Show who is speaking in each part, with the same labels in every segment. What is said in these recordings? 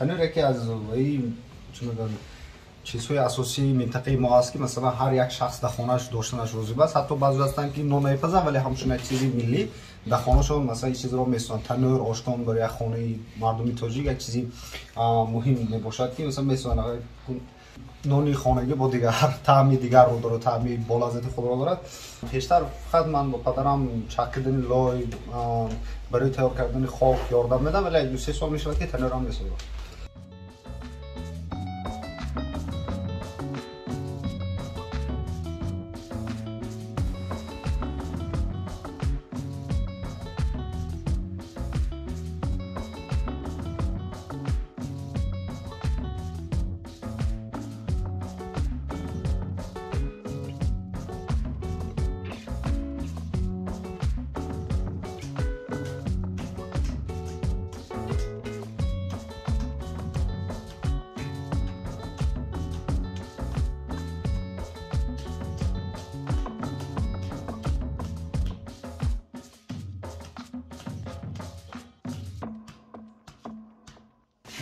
Speaker 1: تنور یکی از این چون میگن چیزهای اساسی منطقه ما است که مثلا هر یک شخص در خانه‌اش داشتنش روزی بس حتی بعضی هستن که نون نمیپزن ولی همچون یک چیزی ملی در خانه‌شون مثلا این چیز رو میسازن تنور آشتان برای یک خانه مردمی تاجیک یک چیزی مهم میباشد که مثلا میسازن نونی خانگی با دیگر طعمی دیگر رو داره طعمی بالازدی خود را دارد پیشتر فقط من با پدرم چکیدن لای برای تیار کردن خاک یاردم میدم ولی 2-3 سال میشود که تنور هم میسازم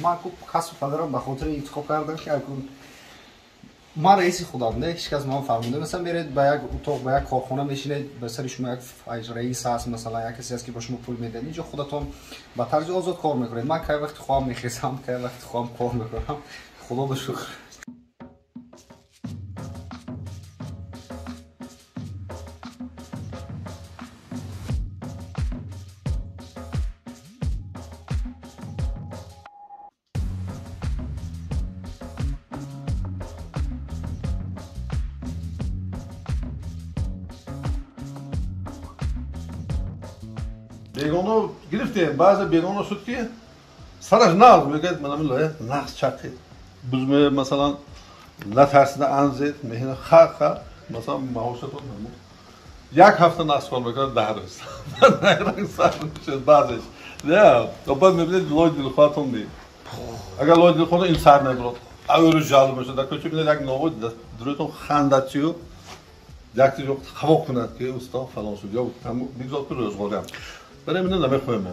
Speaker 1: من کسب پدرم به خاطر انتخاب کردم که اگه من رئیس خودم نه هیچ کس ما فرمونده مثلا میرید به یک اتاق به یک کارخانه میشینید به سر شما یک رئیس هست مثلا یک کسی هست که با شما پول میده اینجا خودتون به طرز آزاد کار میکنید من که وقت خواهم میخیزم که وقت خواهم کار میکنم خدا به شکر
Speaker 2: بیگانو گرفتیم بعضی بیگانو شد که سرش نقض میگه من میگم نقض چقدر بزمه مثلا نترسیده انزید میگه خا مثلا معاشتون نمود یک هفته نقض کار میکنه ده روز نه سر میشه بعضش نه تو بعد میبینید لای دلخواهتون نی اگر لای دلخواه این سر نمیبرد اول جالب میشه در کوچه میبینید یک نوود دروتون خندچیو یک چیز رو خواهد کند که استا فلان شد یا بگذار که روزگاری هم برای من نمیخوایم